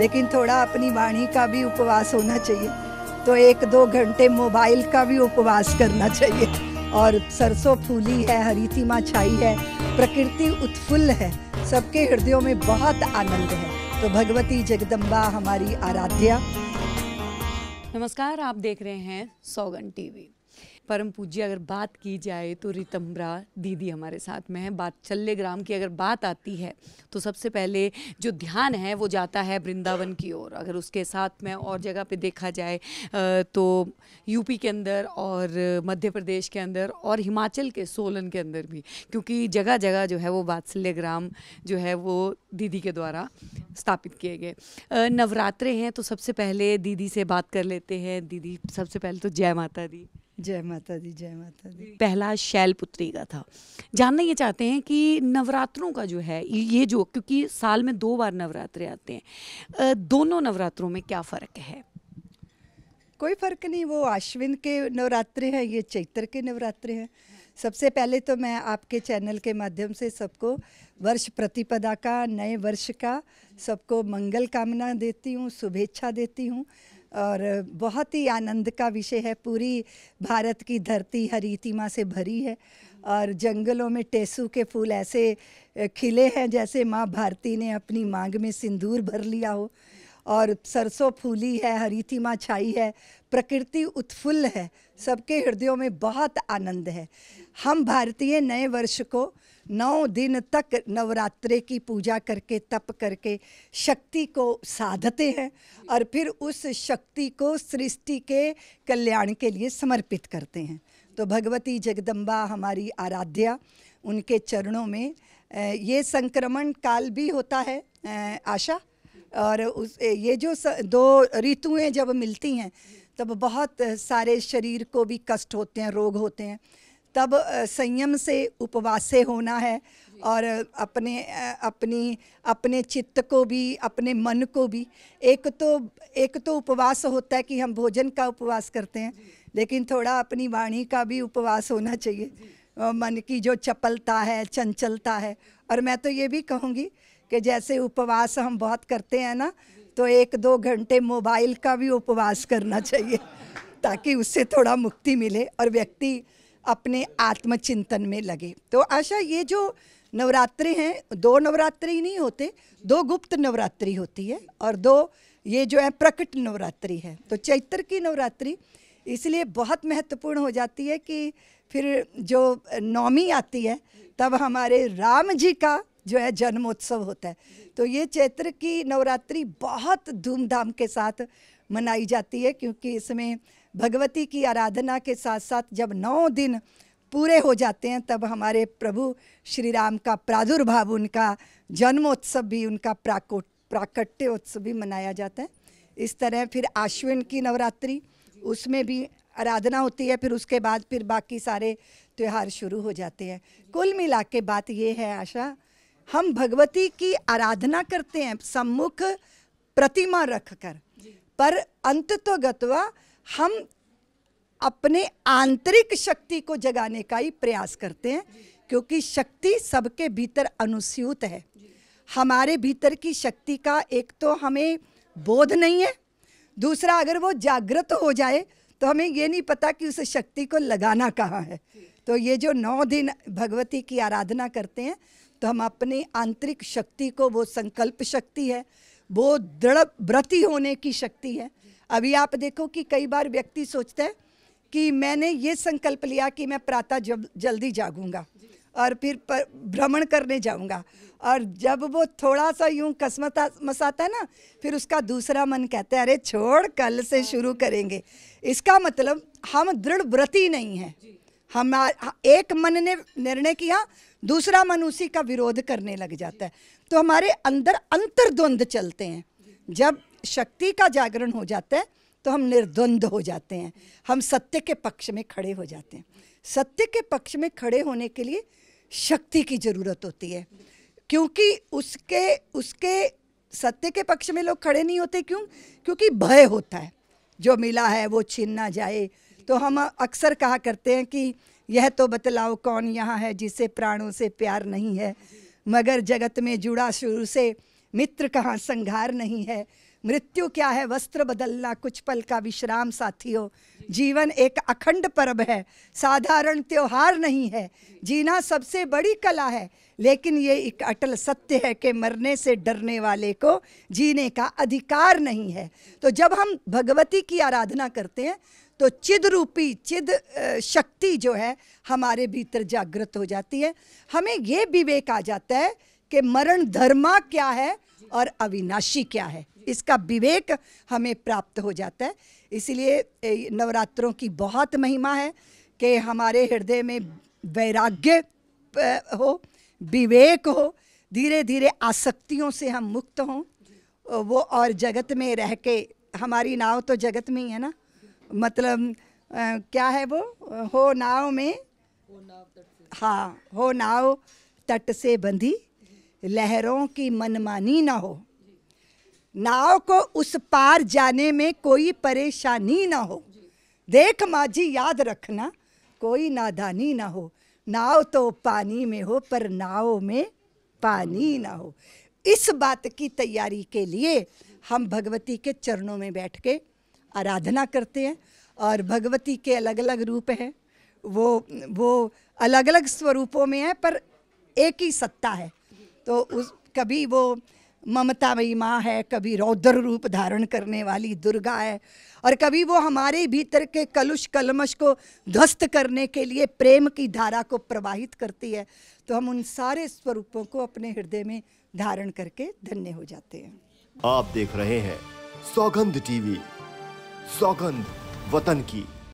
लेकिन थोड़ा अपनी वाणी का भी उपवास होना चाहिए। तो 1-2 घंटे मोबाइल का भी उपवास करना चाहिए। और सरसों फूली है, हरितिमा छाई है, प्रकृति उत्फुल्ल है, सबके हृदयों में बहुत आनंद है। तो भगवती जगदम्बा हमारी आराध्या। नमस्कार, आप देख रहे हैं सौगंध टीवी। परम पूज्य अगर बात की जाए तो ऋतंबरा दीदी हमारे साथ में है। बात चल्लेग्राम की अगर बात आती है तो सबसे पहले जो ध्यान है वो जाता है वृंदावन की ओर। अगर उसके साथ में और जगह पे देखा जाए तो यूपी के अंदर और मध्य प्रदेश के अंदर और हिमाचल के सोलन के अंदर भी, क्योंकि जगह जगह जो है वो वात्सल्यग्राम जो है वो दीदी के द्वारा स्थापित किए गए। नवरात्रे हैं तो सबसे पहले दीदी से बात कर लेते हैं। दीदी सबसे पहले तो जय माता दी। जय माता दी, जय माता दी। पहला शैलपुत्री का था। जानना ये चाहते हैं कि नवरात्रों का जो है ये जो, क्योंकि साल में 2 बार नवरात्रे आते हैं, दोनों नवरात्रों में क्या फ़र्क है? कोई फ़र्क नहीं, वो आश्विन के नवरात्रे हैं, ये चैत्र के नवरात्रे हैं। सबसे पहले तो मैं आपके चैनल के माध्यम से सबको वर्ष प्रतिपदा का, नए वर्ष का सबको मंगल कामना देती हूँ, शुभेच्छा देती हूँ। और बहुत ही आनंद का विषय है। पूरी भारत की धरती हरितिमा से भरी है और जंगलों में टेसू के फूल ऐसे खिले हैं जैसे माँ भारती ने अपनी मांग में सिंदूर भर लिया हो। और सरसों फूली है, हरितिमा छाई है, प्रकृति उत्फुल्ल है, सबके हृदयों में बहुत आनंद है। हम भारतीय नए वर्ष को 9 दिन तक नवरात्रे की पूजा करके, तप करके शक्ति को साधते हैं और फिर उस शक्ति को सृष्टि के कल्याण के लिए समर्पित करते हैं। तो भगवती जगदम्बा हमारी आराध्या, उनके चरणों में ये संक्रमण काल भी होता है आशा। और ये जो 2 ऋतुएं जब मिलती हैं तब बहुत सारे शरीर को भी कष्ट होते हैं, रोग होते हैं। तब संयम से उपवास से होना है और अपने चित्त को भी, अपने मन को भी। एक तो उपवास होता है कि हम भोजन का उपवास करते हैं, लेकिन थोड़ा अपनी वाणी का भी उपवास होना चाहिए। मन की जो चपलता है, चंचलता है। और मैं तो ये भी कहूँगी कि जैसे उपवास हम बहुत करते हैं ना, तो 1-2 घंटे मोबाइल का भी उपवास करना चाहिए ताकि उससे थोड़ा मुक्ति मिले और व्यक्ति अपने आत्मचिंतन में लगे। तो आशा, ये जो नवरात्रि हैं, 2 नवरात्रि नहीं होते, 2 गुप्त नवरात्रि होती है और 2 ये जो है प्रकट नवरात्रि है। तो चैत्र की नवरात्रि इसलिए बहुत महत्वपूर्ण हो जाती है कि फिर जो नवमी आती है तब हमारे राम जी का जो है जन्मोत्सव होता है। तो ये चैत्र की नवरात्रि बहुत धूमधाम के साथ मनाई जाती है, क्योंकि इसमें भगवती की आराधना के साथ साथ जब 9 दिन पूरे हो जाते हैं तब हमारे प्रभु श्री राम का प्रादुर्भाव, उनका जन्मोत्सव भी, उनका प्राकट्य उत्सव भी मनाया जाता है। इस तरह फिर आश्विन की नवरात्रि, उसमें भी आराधना होती है। फिर उसके बाद फिर बाकी सारे त्यौहार शुरू हो जाते हैं। कुल मिला के बात ये है आशा, हम भगवती की आराधना करते हैं सम्मुख प्रतिमा रखकर, पर अंततोगत्वा हम अपने आंतरिक शक्ति को जगाने का ही प्रयास करते हैं, क्योंकि शक्ति सबके भीतर अनुस्यूत है। हमारे भीतर की शक्ति का एक तो हमें बोध नहीं है, दूसरा अगर वो जागृत हो जाए तो हमें ये नहीं पता कि उस शक्ति को लगाना कहाँ है। तो ये जो 9 दिन भगवती की आराधना करते हैं तो हम अपनी आंतरिक शक्ति को, वो संकल्प शक्ति है, वो दृढ़ व्रती होने की शक्ति है। अभी आप देखो कि कई बार व्यक्ति सोचता है कि मैंने ये संकल्प लिया कि मैं प्रातः जल्दी जागूंगा और फिर भ्रमण करने जाऊंगा, और जब वो थोड़ा सा यूं मसाता है ना, फिर उसका दूसरा मन कहता है अरे छोड़, कल से शुरू करेंगे। इसका मतलब हम दृढ़ व्रती नहीं है। हम एक मन ने निर्णय किया, दूसरा मन उसी का विरोध करने लग जाता है। तो हमारे अंदर अंतर्द्वंद चलते हैं। जब शक्ति का जागरण हो जाता है तो हम निर्द्वंद हो जाते हैं, हम सत्य के पक्ष में खड़े हो जाते हैं। सत्य के पक्ष में खड़े होने के लिए शक्ति की ज़रूरत होती है, क्योंकि उसके सत्य के पक्ष में लोग खड़े नहीं होते। क्यों? क्योंकि भय होता है, जो मिला है वो छीन ना जाए। तो हम अक्सर कहा करते हैं कि यह तो बतलाओ कौन यहाँ है जिसे प्राणों से प्यार नहीं है, मगर जगत में जुड़ा शुरू से मित्र कहाँ संघार नहीं है। मृत्यु क्या है, वस्त्र बदलना, कुछ पल का विश्राम साथियों। जीवन एक अखंड पर्व है, साधारण त्योहार नहीं है। जीना सबसे बड़ी कला है, लेकिन ये एक अटल सत्य है कि मरने से डरने वाले को जीने का अधिकार नहीं है। तो जब हम भगवती की आराधना करते हैं तो चिद रूपी चिद शक्ति जो है हमारे भीतर जागृत हो जाती है। हमें ये विवेक आ जाता है कि मरण धर्मा क्या है और अविनाशी क्या है, इसका विवेक हमें प्राप्त हो जाता है। इसलिए नवरात्रों की बहुत महिमा है कि हमारे हृदय में वैराग्य हो, विवेक हो, धीरे धीरे आसक्तियों से हम मुक्त हों वो, और जगत में रह के, हमारी नाव तो जगत में ही है ना, मतलब क्या है वो, हो नाव में, हाँ, हो नाव तट से बंधी, लहरों की मनमानी ना हो, नाव को उस पार जाने में कोई परेशानी ना हो। देख माझी याद रखना, कोई नादानी ना हो, नाव तो पानी में हो पर नाव में पानी ना हो। इस बात की तैयारी के लिए हम भगवती के चरणों में बैठ के आराधना करते हैं। और भगवती के अलग अलग रूप हैं, वो अलग अलग स्वरूपों में है पर एक ही सत्ता है। तो कभी वो ममतामयी माँ है, कभी रौद्र रूप धारण करने वाली दुर्गा है, और कभी वो हमारे भीतर के कलुष कलमश को ध्वस्त करने के लिए प्रेम की धारा को प्रवाहित करती है। तो हम उन सारे स्वरूपों को अपने हृदय में धारण करके धन्य हो जाते हैं। आप देख रहे हैं सौगंध टीवी, सौगंध वतन की।